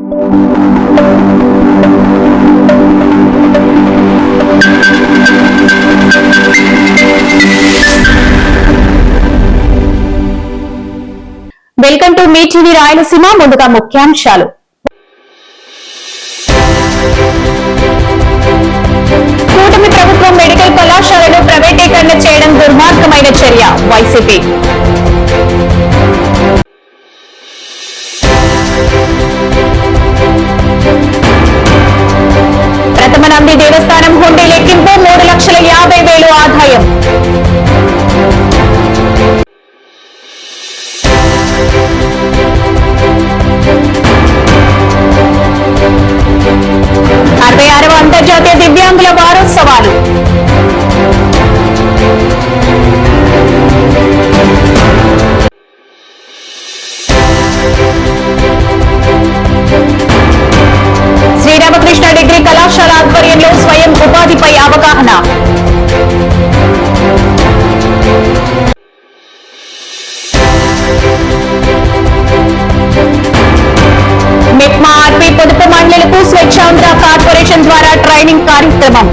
Welcome to me TV Rayalaseema. ముందుగా ముఖ్యాంశాలు. కూటమి ప్రభుత్వం మెడికల్ కళాశాలను ప్రైవేటీకరణ చేయడం దుర్మార్గమైన చర్య వైసీపీ. ప్రథమ నంది దేవస్థానం హుండీ లెక్కింపు 3,50,000 ఆదాయం. అంతర్జాతీయ దివ్యాంగుల వారోత్సవాలు. శ్రీరామకృష్ణ డిగ్రీ కళాశాల ఆధ్వర్యంలో స్వయం ఉపాధిపై అవగాహన. మెప్మా ఆర్పీ పొదుపు మండలులకు స్వచ్ఛాంధ్ర కార్పొరేషన్ ద్వారా ట్రైనింగ్ కార్యక్రమం.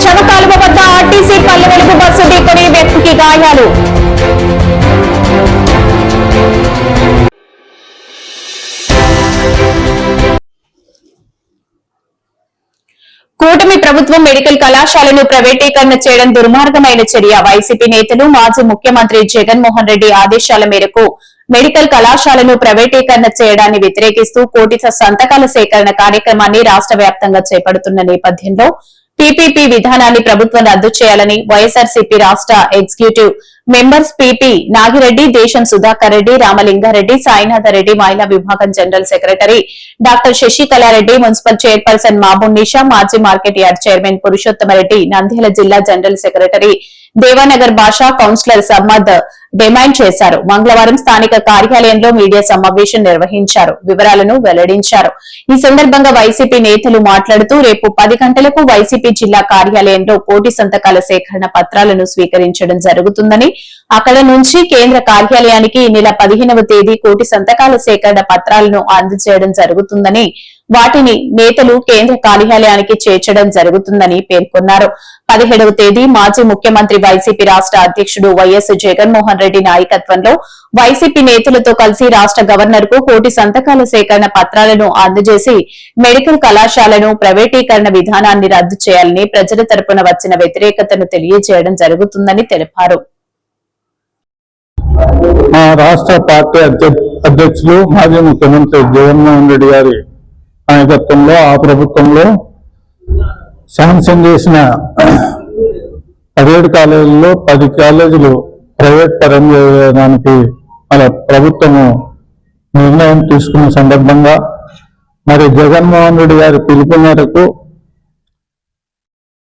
చమకాలువ వద్ద ఆర్టీసీ పల్లె వెలుగు బస్సు ఢీకొని వ్యక్తికి గాయాలు. కూటమి ప్రభుత్వం మెడికల్ కళాశాలను ప్రైవేటీకరణ చేయడం దుర్మార్గమైన చర్య. వైసీపీ నేతలు మాజీ ముఖ్యమంత్రి జగన్మోహన్ రెడ్డి ఆదేశాల మేరకు మెడికల్ కళాశాలను ప్రైవేటీకరణ చేయడాన్ని వ్యతిరేకిస్తూ కోటి సంతకాల సేకరణ కార్యక్రమాన్ని రాష్ట్ర వ్యాప్తంగా చేపడుతున్న నేపథ్యంలో పీపీపీ విధానాన్ని ప్రభుత్వం రద్దు చేయాలని వైఎస్ఆర్సీపీ రాష్ట్ర ఎగ్జిక్యూటివ్ మెంబర్స్ పీపీ నాగిరెడ్డి, దేశం సుధాకర్ రెడ్డి, రామలింగారెడ్డి, సాయినాథరెడ్డి, మహిళా విభాగం general secretary doctor Sasikala Reddy, municipal chairperson Maboon Nisha, మాజీ market yard chairman Purushotham Reddy, Nandyal జిల్లా జనరల్ సెక్రటరీ దేవానగర్ భాషా, కౌన్సిలర్ సమ్మద్ డిమాండ్ చేశారు. మంగళవారం స్థానిక కార్యాలయంలో మీడియా సమావేశం నిర్వహించారు. వివరాలను వెల్లడించారు. ఈ సందర్భంగా వైసీపీ నేతలు మాట్లాడుతూ రేపు 10 గంటలకు వైసీపీ జిల్లా కార్యాలయంలో కోటి సంతకాల సేకరణ పత్రాలను స్వీకరించడం జరుగుతుందని, అక్కడ నుంచి కేంద్ర కార్యాలయానికి ఈ నెల 15వ తేదీ కోటి సంతకాల సేకరణ పత్రాలను అందజేయడం జరుగుతుందని, వాటిని నేతలు కేంద్ర కార్యాలయానికి చేర్చడం జరుగుతుందని పేర్కొన్నారు. 17వ తేదీ మాజీ ముఖ్యమంత్రి వైసీపీ రాష్ట్ర అధ్యక్షుడు వైఎస్ జగన్మోహన్ రెడ్డి నాయకత్వంలో వైసీపీ నేతలతో కలిసి రాష్ట్ర గవర్నర్ కు కోటి సంతకాల సేకరణ పత్రాలను అందజేసి మెడికల్ కళాశాలను ప్రైవేటీకరణ విధానాన్ని రద్దు చేయాలని ప్రజల తరపున వచ్చిన వ్యతిరేకతను తెలియజేయడం జరుగుతుందని తెలిపారు. రాష్ట్ర పార్టీ అధ్యక్షులు మాజీ ముఖ్యమంత్రి జగన్మోహన్ రెడ్డి గారి నాయకత్వంలో ఆ ప్రభుత్వంలో శాంక్షన్ చేసిన 17 కాలేజీల్లో 10 కాలేజీలు ప్రైవేట్ పరం చేయడానికి మన ప్రభుత్వము నిర్ణయం తీసుకున్న సందర్భంగా మరి జగన్మోహన్ రెడ్డి గారి పిలుపు మేరకు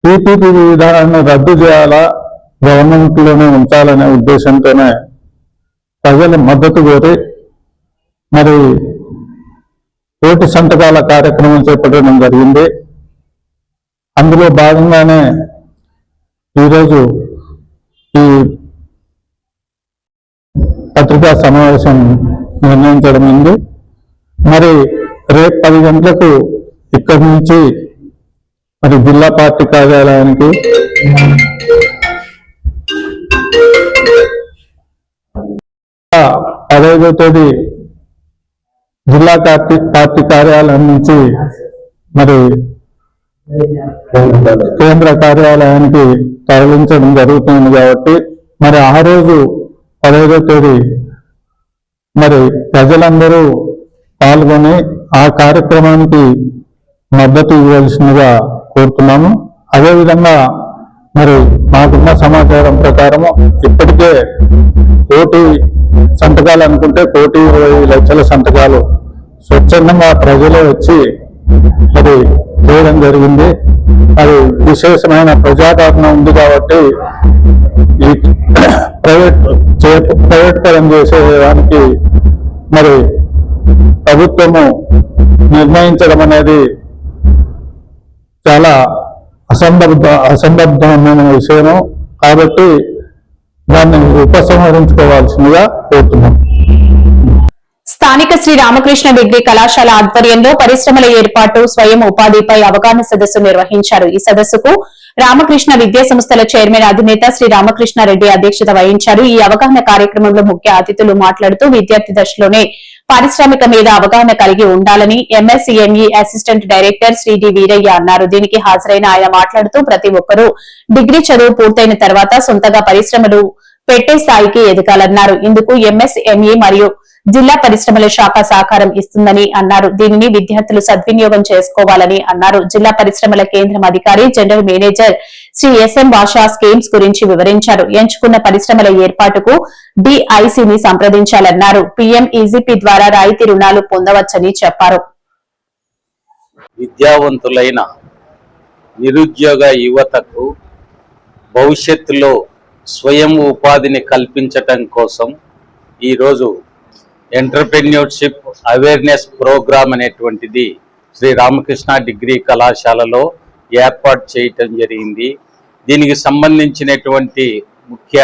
పీపీపీ విధానాన్ని రద్దు చేయాలా, గవర్నమెంట్ లోనే ఉంచాలనే ఉద్దేశంతోనే ప్రజల మద్దతు కోరి మరి కోటి సంతకాల కార్యక్రమం చేపట్టడం జరిగింది. అందులో భాగంగానే ఈరోజు ఈ పత్రికా సమావేశం నిర్ణయించడం ఉంది. మరి రేపు 10 గంటలకు ఇక్కడి నుంచి మరి జిల్లా పార్టీ కార్యాలయానికి పదహైదో తేదీ జిల్లా పార్టీ కార్యాలయం నుంచి మరి కేంద్ర కార్యాలయానికి తరలించడం జరుగుతుంది. కాబట్టి మరి ఆ రోజు 15వ తేదీ మరి ప్రజలందరూ పాల్గొని ఆ కార్యక్రమానికి మద్దతు ఇవ్వాల్సిందిగా కోరుతున్నాము. అదేవిధంగా మరి మాకున్న సమాచారం ప్రకారము ఇప్పటికే కోటి సంతకాలు అనుకుంటే 1,20,00,000 సంతకాలు స్వచ్ఛందంగా ప్రజలే వచ్చి మరి చేయడం జరిగింది. అది విశేషమైన ప్రజాదరణ ఉంది కాబట్టి ఈ ప్రైవేట్ పరం చేసేదానికి మరి ప్రభుత్వము నిర్ణయించడం అనేది చాలా అసంబద్ధమైన విషయము. కాబట్టి దాన్ని ఉపసంహరించుకోవాల్సిందిగా కోరుతున్నాం. స్థానిక శ్రీ రామకృష్ణ డిగ్రీ కళాశాల ఆధ్వర్యంలో పరిశ్రమల ఏర్పాటు స్వయం ఉపాధిపై అవగాహన సదస్సు నిర్వహించారు. ఈ సదస్సుకు రామకృష్ణ విద్యా సంస్థల చైర్మన్ అధినేత శ్రీ రామకృష్ణారెడ్డి అధ్యక్షత వహించారు. ఈ అవగాహన కార్యక్రమంలో ముఖ్య అతిథులు మాట్లాడుతూ విద్యార్థి దశలోనే పారిశ్రామిక మీద అవగాహన కలిగి ఉండాలని MSME assistant director Shri D Veeraiah అన్నారు. దీనికి హాజరైన ఆయన మాట్లాడుతూ ప్రతి ఒక్కరూ డిగ్రీ చదువు పూర్తయిన తర్వాత సొంతగా పరిశ్రమలు పెట్టే స్థాయికి ఎదగాలన్నారు. ఇందుకు ఎంఎస్ఎంఈ మరియు జిల్లా పరిశ్రమల శాఖ సహకారం ఇస్తుందని అన్నారు. దీనిని విద్యార్థులు సద్వినియోగం చేసుకోవాలని అన్నారు. జిల్లా పరిశ్రమల కేంద్రం అధికారి జనరల్ మేనేజర్ శ్రీ ఎస్ఎం భాషా స్కీమ్స్ గురించి వివరించారు. ఎంచుకున్న పరిశ్రమల ఏర్పాటుకు డిఐసిని సంప్రదించాలన్నారు. పీఎం ఈజీపీ ద్వారా రాయితీ రుణాలు పొందవచ్చని చెప్పారు. విద్యావంతులైన నిరుద్యోగ యువతకు భవిష్యత్తులో స్వయం ఉపాధిని కల్పించటం కోసం ఈరోజు ఎంటర్‌ప్రెన్యూర్‌షిప్ అవేర్‌నెస్ ప్రోగ్రామ్ అనేటువంటిది శ్రీ రామకృష్ణ డిగ్రీ కళాశాలలో ఏర్పాటు చేయటం జరిగింది. దీనికి సంబంధించినటువంటి ముఖ్య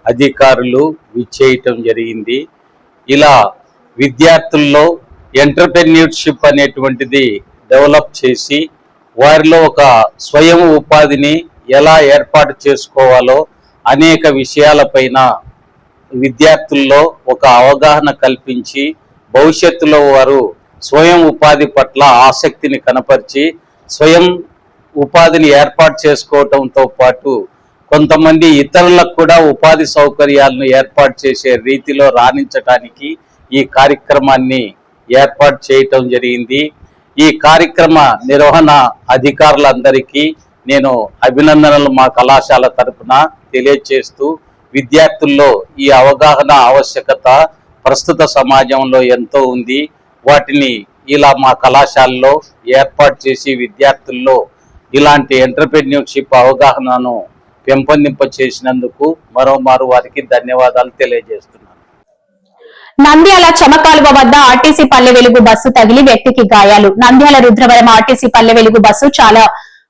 అధికారులు విచ్చేయటం జరిగింది. ఇలా విద్యార్థుల్లో ఎంటర్‌ప్రెన్యూర్‌షిప్ అనేటువంటిది డెవలప్ చేసి వారిలో ఒక స్వయం ఉపాధిని ఎలా ఏర్పాటు చేసుకోవాలో అనేక విషయాలపైన విద్యార్థుల్లో ఒక అవగాహన కల్పించి భవిష్యత్తులో వారు స్వయం ఉపాధి పట్ల ఆసక్తిని కనపరిచి స్వయం ఉపాధిని ఏర్పాటు చేసుకోవటంతో పాటు కొంతమంది ఇతరులకు కూడా ఉపాధి సౌకర్యాలను ఏర్పాటు చేసే రీతిలో రాణించడానికి ఈ కార్యక్రమాన్ని ఏర్పాటు చేయటం జరిగింది. ఈ కార్యక్రమ నిర్వహణ అధికారులందరికీ నేను అభినందనలు మా కళాశాల తరపున తెలియజేస్తూ విద్యార్థుల్లో ఈ అవగాహన ఆవశ్యకత ప్రస్తుత సమాజంలో ఎంతో ఉంది. వాటిని ఇలా మా కళాశాలలో ఏర్పాటు చేసి విద్యార్థుల్లో ఇలాంటి ఎంటర్‌ప్రెన్యూర్‌షిప్ అవగాహనను పెంపొందింప చేసినందుకు మరోమారు వారికి ధన్యవాదాలు తెలియజేస్తున్నాను. నంద్యాల చమకాలువ వద్ద ఆర్టీసీ పల్లె వెలుగు బస్సు తగిలి వ్యక్తికి గాయాలు. నంద్యాల రుద్రవరం ఆర్టీసీ పల్లె వెలుగు బస్సు చాలా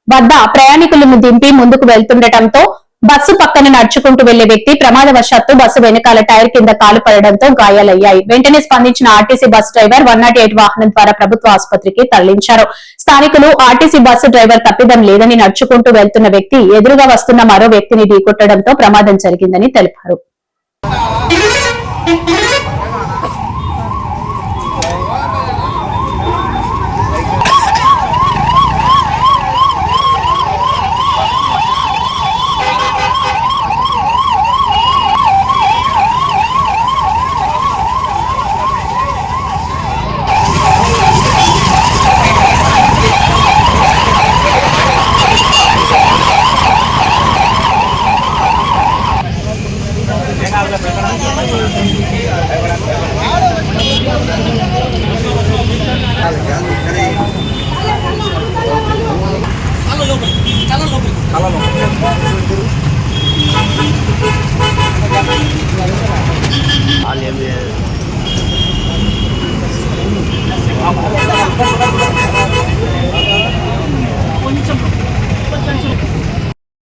వద్ద ప్రయాణికులను దింపి ముందుకు వెళ్తుండటంతో బస్సు పక్కన నడుచుకుంటూ వెళ్లే వ్యక్తి ప్రమాదవశాత్తు బస్సు వెనకాల టైర్ కింద కాలు పడడంతో గాయాలయ్యాయి. వెంటనే స్పందించిన ఆర్టీసీ బస్సు డ్రైవర్ 108 వాహనం ద్వారా ప్రభుత్వ ఆసుపత్రికి తరలించారు. స్థానికులు ఆర్టీసీ బస్సు డ్రైవర్ తప్పిదం లేదని నడుచుకుంటూ వెళ్తున్న వ్యక్తి ఎదురుగా వస్తున్న మరో వ్యక్తిని ఢీకొట్టడంతో ప్రమాదం జరిగిందని తెలిపారు.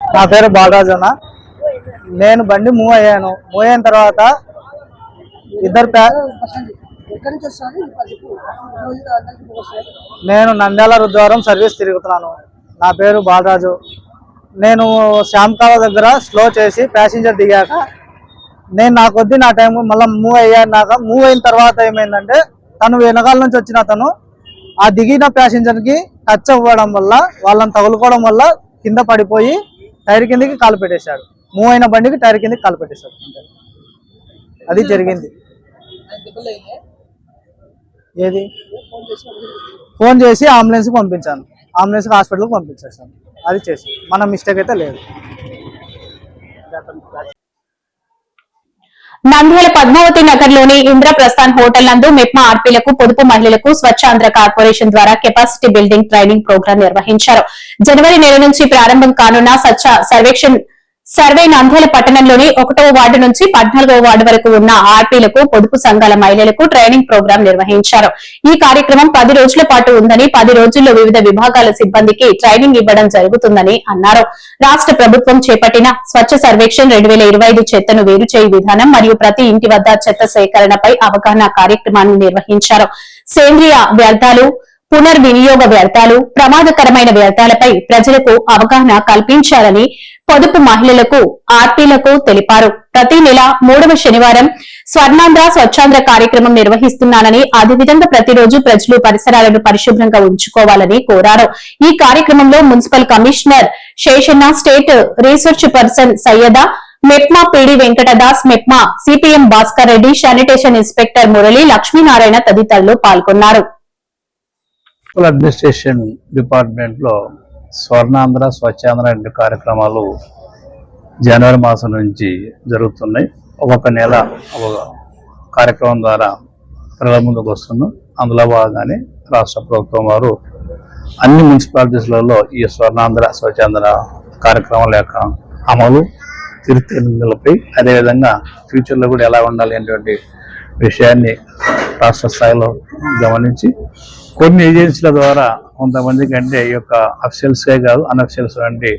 నా పేరు బాలరాజు అన్న. నేను బండి మూవ్ అయ్యాను. మూవ్ అయిన తర్వాత ఇద్దరు నేను నంద్యాల రుద్రవరం సర్వీస్ తిరుగుతున్నాను. నా పేరు బాలరాజు. నేను శ్యామకాల దగ్గర స్లో చేసి ప్యాసింజర్ దిగాక నేను నా కొద్ది నా టైం మళ్ళీ మూవ్ అయ్యాక మూవ్ అయిన తర్వాత ఏమైందంటే తను వెనకాల నుంచి వచ్చిన తను ఆ దిగిన ప్యాసింజర్కి టచ్ అవ్వడం వల్ల వాళ్ళని తగులుకోవడం వల్ల కింద పడిపోయి టైర్ కిందకి కాలు పెట్టేశాడు. మూవ్ అయిన బండికి టైర్ కిందకి కాలు పెట్టేశాడు. అది జరిగింది. ఏది ఫోన్ చేసి అంబులెన్స్కి పంపించాను. అంబులెన్స్కి హాస్పిటల్కి పంపించేసాను. అది చేసి మన మిస్టేక్ అయితే లేదు. నంద్యాల పద్మావతి నగర్ లోని ఇంద్రప్రస్థాన్ హోటల్ నందు మెప్మా ఆర్పీలకు పొదుపు మహిళలకు స్వచ్ఛాంధ్ర కార్పొరేషన్ ద్వారా కెపాసిటీ బిల్డింగ్ ట్రైనింగ్ ప్రోగ్రాం నిర్వహించారు. జనవరి నెల నుంచి ప్రారంభం కానున్న స్వచ్ఛ సర్వేక్షణ్ సర్వే నంద్యాల పట్టణంలోని 1వ వార్డు నుంచి 14వ వార్డు వరకు ఉన్న ఆర్పీలకు పొదుపు సంఘాల మహిళలకు ట్రైనింగ్ ప్రోగ్రాం నిర్వహించారు. ఈ కార్యక్రమం 10 రోజుల పాటు ఉందని 10 రోజుల్లో వివిధ విభాగాల సిబ్బందికి ట్రైనింగ్ ఇవ్వడం జరుగుతుందని అన్నారు. రాష్ట్ర ప్రభుత్వం చేపట్టిన స్వచ్ఛ సర్వేక్షణ్ 2025 చెత్తను వేరు చేయి విధానం మరియు ప్రతి ఇంటి వద్ద చెత్త సేకరణపై అవగాహన కార్యక్రమాన్ని నిర్వహించారు. సేంద్రియ వ్యర్థాలు, పునర్వినియోగ వ్యర్థాలు, ప్రమాదకరమైన వ్యర్థాలపై ప్రజలకు అవగాహన కల్పించాలని పొదుపు మహిళలకు, ఆర్పీలకు తెలిపారు. ప్రతి నెల 3వ శనివారం స్వర్ణాంధ్ర స్వచ్ఛాంధ్ర కార్యక్రమం నిర్వహిస్తున్నానని, అదేవిధంగా ప్రతిరోజు ప్రజలు పరిసరాలను పరిశుభ్రంగా ఉంచుకోవాలని కోరారు. ఈ కార్యక్రమంలో municipal commissioner Seshanna, state research person Syeda, MEPMA PD Venkatadas, MEPMA CPM Bhaskar Reddy, sanitation inspector Murali, Lakshminarayana తదితరులు పాల్గొన్నారు. అడ్మినిస్ట్రేషన్ డిపార్ట్మెంట్ లో స్వర్ణాంధ్ర స్వచ్ఛాంధ్ర అనే కార్యక్రమాలు జనవరి మాసం నుంచి జరుగుతున్నాయి. ఒక్కొక్క నెల ఒక కార్యక్రమం ద్వారా ప్రజల ముందుకు వస్తున్నాం. అందులో భాగంగానే రాష్ట్ర ప్రభుత్వం వారు అన్ని మున్సిపాలిటీస్లలో ఈ స్వర్ణాంధ్ర స్వచ్ఛాంధ్ర కార్యక్రమాల యొక్క అమలు, తీర్చిదిద్దులపై, అదేవిధంగా ఫ్యూచర్లో కూడా ఎలా ఉండాలి అనేటువంటి విషయాన్ని రాష్ట్ర స్థాయిలో గమనించి కొన్ని ఏజెన్సీల ద్వారా కొంతమంది కంటే ఈ యొక్క అఫీషియల్స్కే కాదు, అన్అఫీషియల్స్ వంటి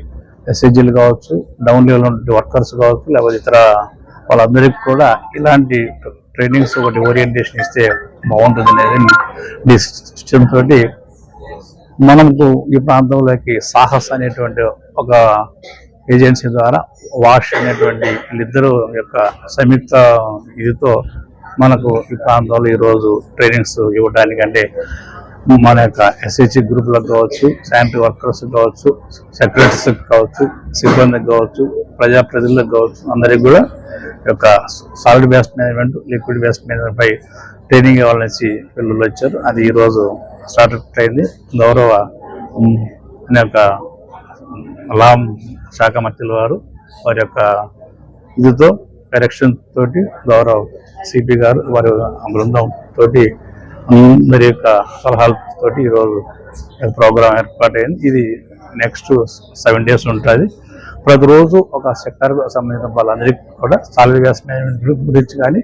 ఎస్హెచ్జీలు కావచ్చు, డౌన్ లెవెల్ ఉండే వర్కర్స్ కావచ్చు, లేకపోతే ఇతర వాళ్ళందరికీ కూడా ఇలాంటి ట్రైనింగ్స్ ఒకటి ఓరియంటేషన్ ఇస్తే బాగుంటుంది అనేది డిసిషన్ తోటి మనకు ఈ ప్రాంతంలోకి సాహస్ అనేటువంటి ఒక ఏజెన్సీ ద్వారా వాష్ అనేటువంటి వీళ్ళిద్దరూ యొక్క సంయుక్త ఇదితో మనకు ఈ ప్రాంతంలో ఈరోజు ట్రైనింగ్స్ ఇవ్వడానికి, అంటే మన యొక్క ఎస్హెచ్జి గ్రూపులకు కావచ్చు, శానిటరీ వర్కర్స్ కావచ్చు, సెక్రటరీస్ కావచ్చు, సిబ్బందికి కావచ్చు, ప్రజాప్రతినిధులకు కావచ్చు, అందరికి కూడా యొక్క solid waste management, liquid waste management పై ట్రైనింగ్ ఇవ్వాలనేసి పిల్లలు వచ్చారు. అది ఈరోజు స్టార్ట్ అయింది. గౌరవ యొక్క లాం శాఖ మంత్రుల వారి యొక్క ఇదితో, డైరెక్షన్ తోటి, గౌరవ సిపి గారు వారి బృందం తోటి, అందరి యొక్క సలహాలతోటి ఈరోజు ప్రోగ్రాం ఏర్పాటైంది. ఇది నెక్స్ట్ 7 days ఉంటుంది. ప్రతిరోజు ఒక సెక్టర్ సంబంధించిన వాళ్ళందరికీ కూడా సాలిడ్ వేస్ట్ మేనేజ్మెంట్ గురించి కానీ,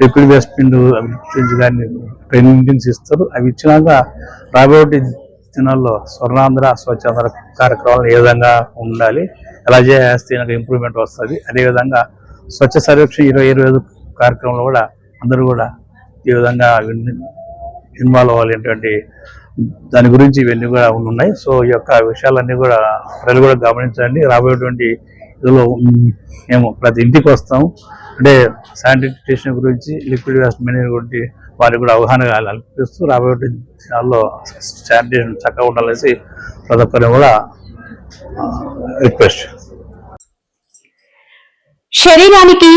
లిక్విడ్ వేస్ట్ గురించి కానీ ట్రైనింగ్స్ ఇస్తారు. అవి ఇచ్చినాక రాబోయే దినాల్లో స్వర్ణాంధ్ర స్వచ్ఛాంధ్ర కార్యక్రమాలు ఏ విధంగా ఉండాలి, ఎలా చేస్తే ఇంప్రూవ్మెంట్ వస్తుంది. అదేవిధంగా స్వచ్ఛ సర్వేక్షణ 2025 కార్యక్రమంలో కూడా అందరూ కూడా ఈ విధంగా ఇన్వాల్వ్ అవ్వాలి అనేటువంటి దాని గురించి ఇవన్నీ కూడా ఉన్నాయి. సో ఈ యొక్క విషయాలన్నీ కూడా ప్రజలు కూడా గమనించండి. రాబోయేటువంటి ఇదిలో మేము ప్రతి ఇంటికి వస్తాము. అంటే శానిటేషన్ గురించి, లిక్విడ్ వేస్ట్ మేనేజ్మెంట్ గురించి వారికి కూడా అవగాహన కల్పిస్తూ రాబోయే దినాల్లో శానిటేషన్ చక్కగా ఉండాలనేసి ప్రతి ఒక్కరిని కూడా రిక్వెస్ట్. శరీరానికి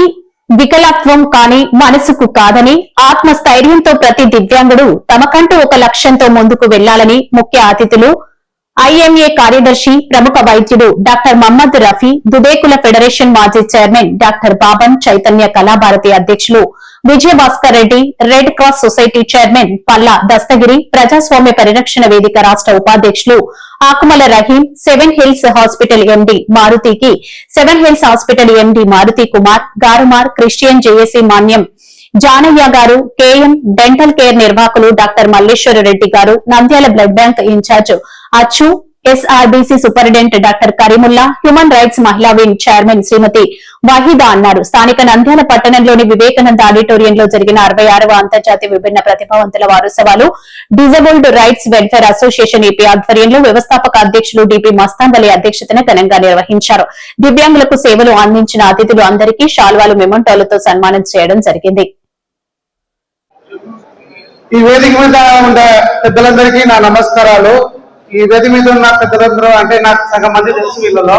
వికలత్వం కాని మనసుకు కాదని, ఆత్మస్థైర్యంతో ప్రతి దివ్యాంగుడు తమకంటూ ఒక లక్ష్యంతో ముందుకు వెళ్లాలని ముఖ్య అతిథులు ఐఎంఏ కార్యదర్శి, ప్రముఖ వైద్యుడు డాక్టర్ మహమ్మద్ రఫీ, దుదేకుల ఫెడరేషన్ మాజీ చైర్మన్ డాక్టర్ బాబన్, చైతన్య కళాభారతి అధ్యక్షులు Vijayabhaskar Reddy, red cross society chairman Palla Dastagiri, ప్రజాస్వామ్య పరిరక్షణ వేదిక రాష్ట్ర ఉపాధ్యక్షులు Akumala Rahim, 7 hills hospital MD మారుతికి, 7 hills hospital MD Maruti Kumar, గారుమార్ క్రిస్టియన్ జేఏసీ మాన్యం జానయ్య గారు, కేఎం డెంటల్ కేర్ నిర్వాహకులు డాక్టర్ మల్లేశ్వర రెడ్డి గారు, Nandyal blood bank incharge Achchu, SRBC superintendent doctor Kareemulla, human rights మహిళా వింగ్ చైర్మన్ శ్రీమతి వహీదా అన్నారు. స్థానిక నంద్యాల పట్టణంలోని వివేకానంద ఆడిటోరియంలో జరిగిన 66వ అంతర్జాతీయ విభిన్న ప్రతిభావంతుల వారోత్సవాలు disabled rights welfare association AP ఆధ్వర్యంలో వ్యవస్థాపక అధ్యక్షులు డిపి మస్తాన్ వలి అధ్యక్షతన ఘనంగా నిర్వహించారు. దివ్యాంగులకు సేవలు అందించిన అతిథులు అందరికీ శాల్వాలు, మెమంటోలతో సన్మానం చేయడం జరిగింది. ఈ వేదిక మీద ఉండే పెద్దలందరికీ నా నమస్కారాలు. ఈ వేదిక మీద ఉన్న పెద్దలందరూ అంటే నాకు సగం మంది తెలుసు. వీళ్ళలో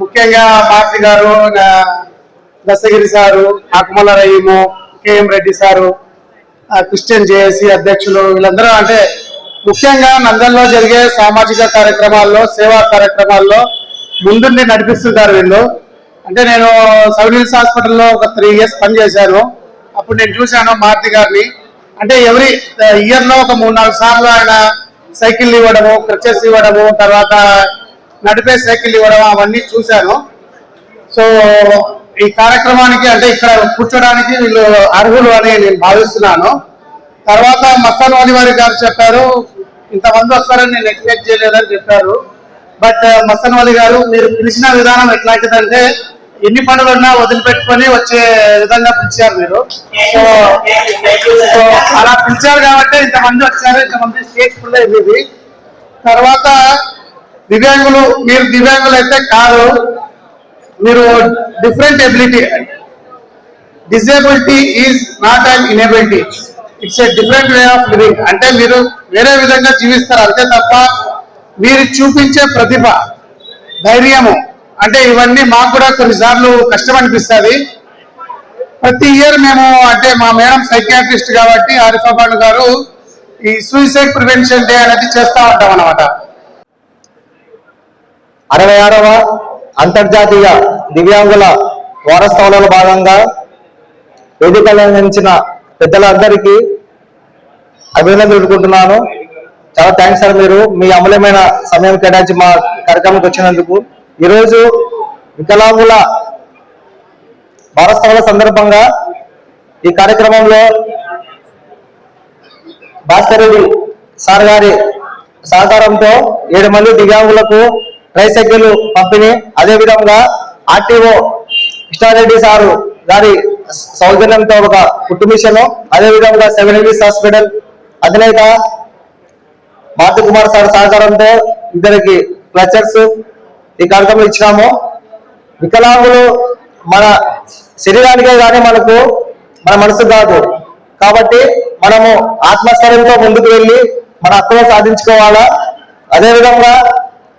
ముఖ్యంగా మారుతి గారు, Dastagiri sir, Akumala Rahim, KM Reddy sir, Christian JAC అధ్యక్షులు, వీళ్ళందరూ అంటే ముఖ్యంగా నంద్యాలలో జరిగే సామాజిక కార్యక్రమాల్లో, సేవా కార్యక్రమాల్లో ముందుండి నడిపిస్తుంటారు వీళ్ళు. అంటే నేను 7 హిల్స్ హాస్పిటల్లో ఒక 3 years పనిచేశాను. అప్పుడు నేను చూశాను మారుతి గారిని. అంటే ఎవ్రీ ఇయర్లో ఒక 3-4 సార్లు ఆయన సైకిల్ ఇవ్వడము, క్రచెస్ ఇవ్వడము, తర్వాత నడిపే సైకిల్ ఇవ్వడం, అవన్నీ చూశాను. సో ఈ కార్యక్రమానికి అంటే ఇక్కడ కూర్చోడానికి వీళ్ళు అర్హులు అని నేను భావిస్తున్నాను. తర్వాత మస్తాన్ వలి గారు చెప్పారు, ఇంతమంది వస్తారని నేను ఎక్స్పెక్ట్ చేయలేదని చెప్పారు. బట్ మస్తాన్ వలి గారు మీరు పిలిచిన విధానం ఎట్లాంటిదంటే ఎన్ని పనులున్నా వదిలిపెట్టుకొని వచ్చే విధంగా పిలిచారు మీరు. సో అలా పిలిచారు కాబట్టి ఇంతమంది వచ్చారు, ఇంతమంది స్టేజ్ ఫుల్ అయింది. తర్వాత దివ్యాంగులు, మీరు దివ్యాంగులు అయితే కాదు, మీరు different ability. Disability is not an inability, it's a different way of living. అంటే మీరు వేరే విధంగా జీవిస్తారు అంతే తప్ప మీరు చూపించే ప్రతిభ, ధైర్యము, అంటే ఇవన్నీ మాకు కూడా కొన్నిసార్లు కష్టం అనిపిస్తుంది. ప్రతి ఇయర్ మేము, అంటే మా మేడం సైకియాట్రిస్ట్ కాబట్టి ఆరిఫాబాద్ గారు ఈ సూసైడ్ ప్రివెన్షన్ డే అనేది చేస్తూ ఉంటాం అన్నమాట. 66వ అంతర్జాతీయ దివ్యాంగుల వారోత్సవాలలో భాగంగా వేదికలు అందించిన పెద్దలందరికీ అభినందనలు తెలుపుకుంటున్నాను. చాలా థ్యాంక్స్ సార్, మీరు మీ అమూల్యమైన సమయం కేటాయించి మా కార్యక్రమానికి వచ్చినందుకు. ఈరోజు వికలాంగుల వారోత్సవాల సందర్భంగా ఈ కార్యక్రమంలో భాస్కర్ రెడ్డి సార్ గారి సహకారంతో 7 మంది దివ్యాంగులకు ట్రైసైకిల్ పంపిణీ, అదేవిధంగా ఆర్టీఓ కృష్ణారెడ్డి సారు గారి సౌజన్యంతో ఒక కుట్టు మిషన్, అదేవిధంగా 7 ఇంగ్లీష్ హాస్పిటల్ అధినేత మారుతి కుమార్ సార్ సహకారంతో 2 క్లచర్స్ ఈ కార్యక్రమం ఇచ్చినాము. వికలాంగులు మన శరీరానికే కానీ మనకు మన మనసు కాదు కాబట్టి మనము ఆత్మస్థైర్యంతో ముందుకు వెళ్ళి మన హక్కును సాధించుకోవాలా. అదేవిధంగా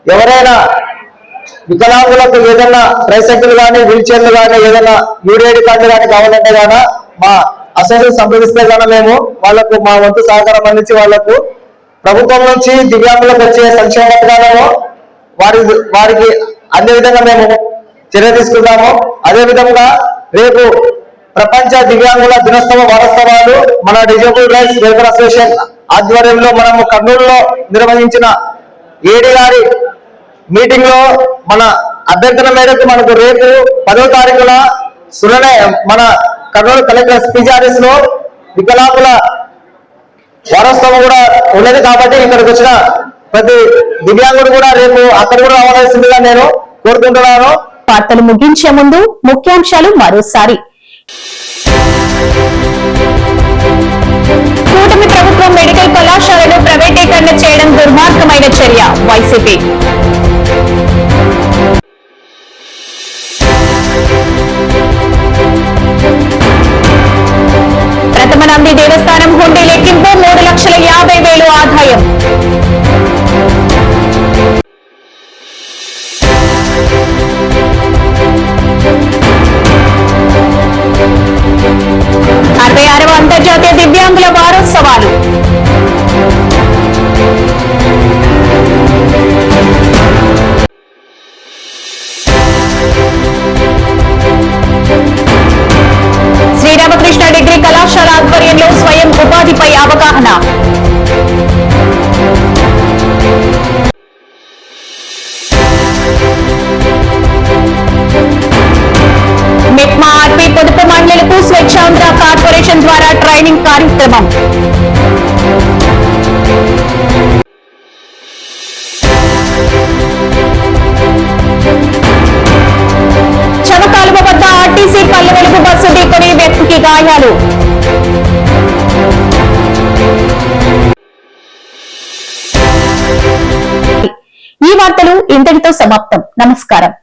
ఎవరైనా వికలాంగులకు ఏదైనా ట్రైసైకిల్ కానీ, వీల్ చైర్లు కానీ, ఏదైనా యూడిఐడి కార్డులు కానీ కావాలంటే గానా మా అసోసియేషన్ సంప్రదిస్తే గానా మేము వాళ్లకు మా వంతు సహకారం అందించి వాళ్లకు ప్రభుత్వం నుంచి దివ్యాంగులకు వచ్చే సంక్షేమ పథకాలను వారికి అదే విధంగా మేము చర్య తీసుకుంటాము. అదేవిధంగా రేపు ప్రపంచ దివ్యాంగుల దినోత్సవ వారోత్సవాలు మన డిజేబుల్ రైట్స్ వెల్ఫేర్ అసోసియేషన్ ఆధ్వర్యంలో మనము కర్నూలులో నిర్వహించిన ఏడీ గారి మీటింగ్ లో మన అభ్యర్థన మేరకు మనకు రేపు 10వ తారీఖున మన కర్నూలు కలెక్టర్ స్పీచారిస్ లో వికలాంగుల వారోత్సవం కూడా ఉన్నది కాబట్టి ఇక్కడికి వచ్చిన ప్రతి దివ్యాంగుడు కూడా రేపు అక్కడ కూడా రావాల్సిందిగా నేను కోరుకుంటున్నాను. వార్తలు ముగించే ముందు ముఖ్యాంశాలు మరోసారి. కూటమి ప్రభుత్వం మెడికల్ కళాశాలను ప్రైవేటీకరణ చేయడం దుర్మార్గమైన చర్య, వైసీపీ. ప్రథమ నంది దేవస్థానం హుండీ లెక్కింపు 3,50,000 ఆదాయం. అంతర్జాతీయ దివ్యాంగుల వారోత్సవాలు. శ్రీరామకృష్ణ డిగ్రీ కళాశాల ఆధ్వర్యంలో స్వయం ఉపాధిపై అవగాహన. మెప్మా ఆర్పీ పొదుపు మండలికు స్వచ్ఛాంధ్ర కార్పొరేషన్ ద్వారా ట్రైనింగ్ కార్యక్రమం. చవకాలువ వద్ద ఆర్టీసీ పల్లె వెలుగు బస్సు ఢీకొని వ్యక్తికి గాయాలు. ఈ వార్తలు ఇంతటితో సమాప్తం. నమస్కారం.